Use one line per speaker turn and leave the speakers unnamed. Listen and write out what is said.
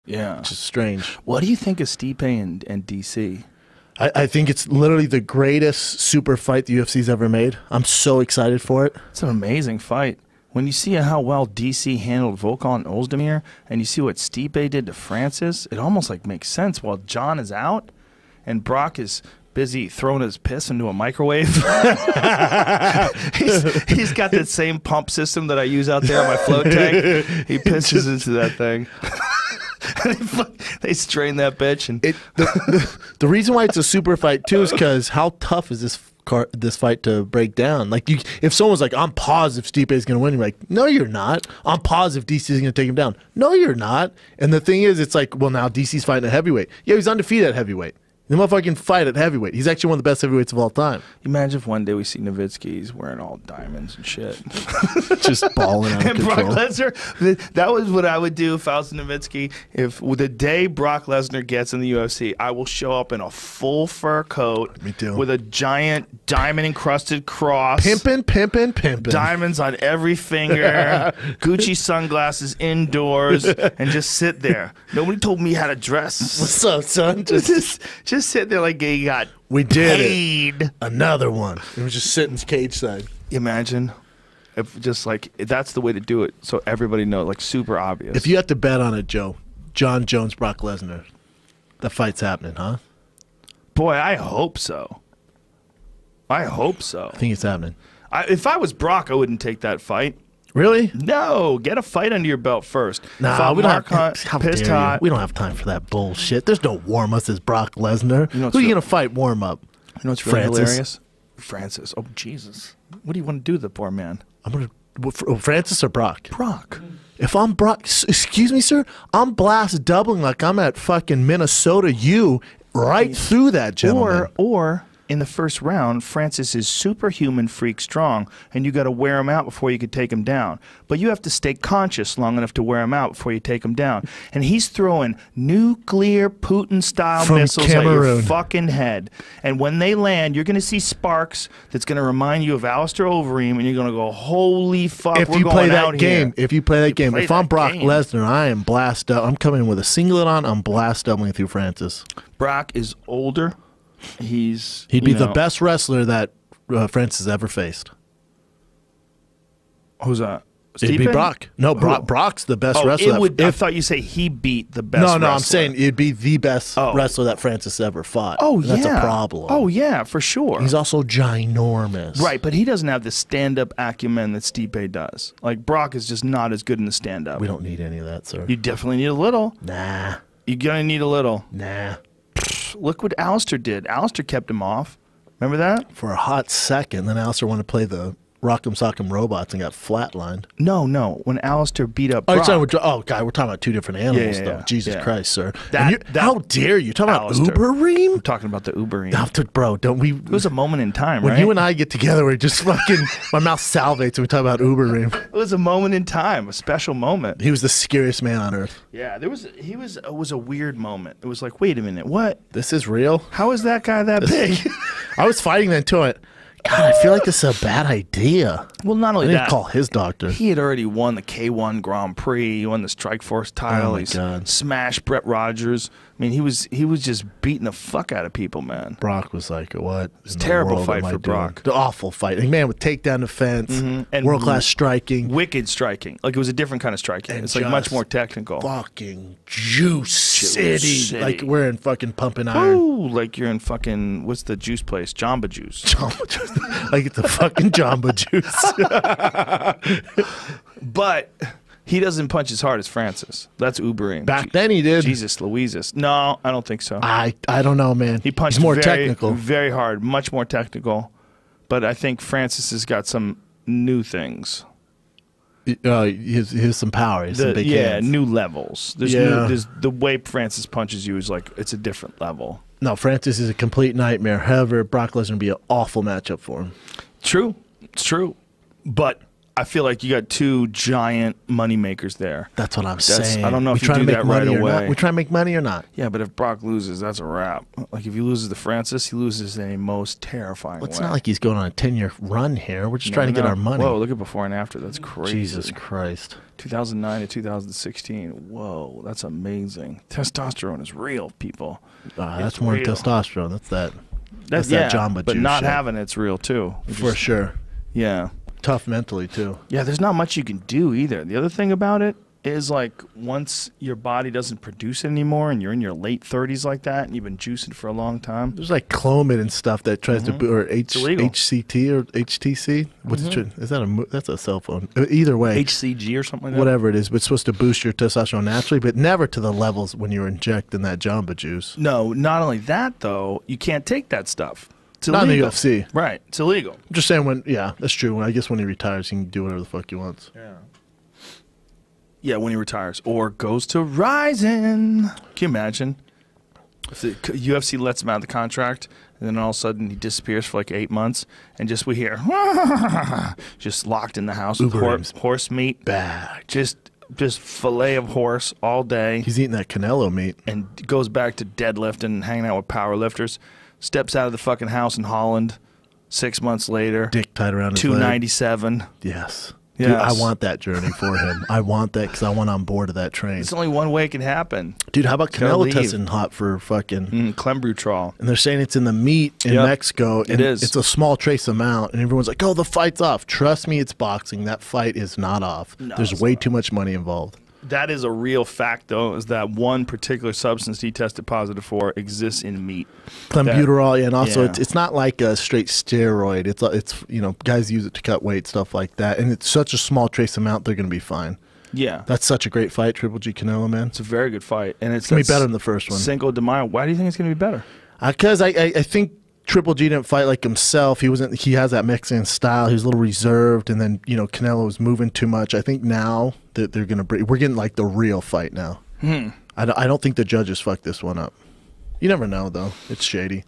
Yeah.
Which is strange.
What do you think of Stipe and DC?
I think it's literally the greatest super fight the UFC's ever made. I'm so excited for it.
It's an amazing fight. When you see how well DC handled Volkan and Ozdemir, and you see what Stipe did to Francis, it almost like makes sense. While John is out, and Brock is busy throwing his piss into a microwave. he's got that same pump system that I use out there on my float tank. He pisses into that thing. They strain that bitch, and
the reason why it's a super fight too is because how tough is this fight to break down? Like, if someone's like, "I'm positive Stipe is going to win," you're like, "No, you're not." "I'm positive DC is going to take him down." "No, you're not." And the thing is, it's like, well, now DC's fighting at heavyweight. Yeah, he's undefeated at heavyweight. The motherfucker can fight at heavyweight. He's actually one of the best heavyweights of all time.
Imagine if one day we see Nowitzki, he's wearing all diamonds and shit.
Just balling out of
and
control.
Brock Lesnar, that was what I would do if I was Nowitzki. If the day Brock Lesnar gets in the UFC, I will show up in a full fur coat.
Me too.
With a giant diamond-encrusted cross.
Pimpin'.
Diamonds on every finger. Gucci sunglasses indoors. And just sit there. Nobody told me how to dress.
What's up, son?
Just sit there like you got
we did
paid.
It. Another one. It was just sitting cage side.
Imagine if just like that's the way to do it, so everybody knows, like super obvious.
If you had to bet on it, Joe, John Jones, Brock Lesnar, that fight's happening, huh?
Boy, I hope so. I hope so.
I think it's happening.
If I was Brock, I wouldn't take that fight.
Really?
No, get a fight under your belt first.
Nah, we don't have,
pissed hot.
We don't have time for that bullshit. There's no warm-ups as Brock Lesnar. Who are you going to fight warm-up?
You know what's really hilarious? Francis. Oh, Jesus. What do you want to do to the poor man?
I'm going to... Francis or Brock?
Brock.
If I'm Brock... Excuse me, sir? I'm blast doubling like I'm at fucking Minnesota U right through that, gentleman.
Or in the first round, Francis is superhuman freak strong, and you got to wear him out before you could take him down. But you have to stay conscious long enough to wear him out before you take him down. And he's throwing nuclear Putin-style missiles
Cameroon.
at your fucking head. And when they land, you're going to see sparks that's going to remind you of Alistair Overeem, and you're going to go, holy fuck,
if
we're
you
going
play
out
that game,
here.
If you play that game, if I'm Brock
game.
Lesnar, I am blast up. I'm coming in with a singlet on. I'm blast doubling through Francis.
Brock is older. He'd
be the best wrestler that Francis ever faced.
Who's that?
It'd be Brock. No, Brock's the best wrestler.
I thought you say he beat the best.
No,
wrestler.
I'm saying it'd be the best wrestler that Francis ever fought.
Oh,
and
yeah.
That's a problem.
Oh, yeah, for sure.
He's also ginormous.
Right, but he doesn't have the stand-up acumen that Stipe does. Like, Brock is just not as good in the stand-up.
We don't need any of that, sir.
You definitely need a little.
Nah.
You're going to need a little.
Nah.
Look what Alistair did. Alistair kept him off. Remember that?
For a hot second, then Alistair wanted to play the Rock'em Sock'em Robots and got flatlined.
No. When Alistair beat up Brock.
God, we're talking about two different animals, though. Jesus Christ, sir. How dare you? Talking about Ubereem?
I'm talking about the Ubereem.
Bro, don't we?
It was a moment in time,
when
right?
you and I get together, we're just fucking, my mouth salivates when we talk about Ubereem.
It was a moment in time, a special moment.
He was the scariest man on earth.
Yeah, it was a weird moment. It was like, wait a minute, what?
This is real?
How is that guy that big?
I was fighting then too. God, I feel like this is a bad idea.
Well, not only
I
that,
didn't call his doctor.
He had already won the K1 Grand Prix. He won the Strikeforce title.
Oh my God.
Smashed Brett Rogers. I mean, he was just beating the fuck out of people, man.
Brock was like, what?
It's a terrible fight for Brock.
The awful fight. Like, man, with takedown defense, and world-class striking.
Wicked striking. Like, it was a different kind of striking.
And
it's like much more technical.
Fucking Juice City. Like we're in fucking pumping iron.
Ooh, like you're in fucking, what's the juice place? Jamba Juice.
Jamba Juice. Like it's the fucking Jamba Juice.
But he doesn't punch as hard as Francis. That's Ubereem.
Back then he did.
Jesus Louises. No, I don't think so.
I don't know, man.
He punched
more technical.
Very hard. Much more technical. But I think Francis has got some new things.
He has some power. He has some big hands.
New levels. There's the way Francis punches you is like, it's a different level.
No, Francis is a complete nightmare. However, Brock Lesnar would be an awful matchup for him.
True. It's true. But I feel like you got two giant money makers there.
That's what I'm saying.
I don't know if you
trying
do
to make
that
money
right
or
away.
not. We try to make money or not.
Yeah, but if Brock loses, that's a wrap. Like if he loses to Francis, he loses in a most terrifying way.
It's not like he's going on a 10-year run here. We're just trying to get our money.
Whoa, look at before and after. That's crazy.
Jesus Christ.
2009 to 2016. Whoa, that's amazing. Testosterone is real, people.
That's more than
real.
testosterone. That's
That's
that Jamba
but
Juice
not
shit.
having it's real too.
For sure.
Yeah.
Tough mentally, too.
Yeah, there's not much you can do either. The other thing about it is like once your body doesn't produce it anymore and you're in your late 30s like that and you've been juicing for a long time.
There's like Clomid and stuff that tries to or
illegal.
HCT or HTC. What's is that that's a cell phone? Either way,
HCG or something like that.
whatever it is, but it's supposed to boost your testosterone naturally, but never to the levels when you're injecting that Jamba Juice.
No, not only that though, you can't take that stuff. It's
Not in the
illegal.
UFC.
Right. It's illegal.
I'm just saying that's true. I guess when he retires, he can do whatever the fuck he wants.
Yeah. Yeah, when he retires or goes to Ryzen. Can you imagine if the UFC lets him out of the contract and then all of a sudden he disappears for like 8 months and just we hear just locked in the house with horse meat,
Bad.
just fillet of horse all day.
He's eating that Canelo meat.
And goes back to deadlifting and hanging out with power lifters. Steps out of the fucking house in Holland 6 months later.
Dick tied around his leg.
297.
Yes.
Yes.
Dude, I want that journey for him. I want that because I want on board of that train.
There's only one way it can happen.
Dude, how about
Gotta
Canelo
leave.
testing hot for fucking...
Clenbuterol.
And they're saying it's in the meat in
Yep.
Mexico. And
It is.
It's a small trace amount. And everyone's like, oh, the fight's off. Trust me, it's boxing. That fight is not off.
No,
There's
it's
way
not.
too much money involved.
That is a real fact, though, is that one particular substance he tested positive for exists in meat.
Clenbuterol, yeah, and also
yeah.
it's not like a straight steroid. It's guys use it to cut weight, stuff like that. And it's such a small trace amount, they're going to be fine.
Yeah.
That's such a great fight, Triple G Canelo, man.
It's a very good fight. And it's
going to be better than the first one.
Cinco de Mayo. Why do you think it's going to be better?
Because I think Triple G didn't fight like himself. He has that Mexican style. He was a little reserved, and then Canelo was moving too much. I think now that they're gonna we're getting like the real fight now. I don't think the judges fucked this one up. You never know though. It's shady.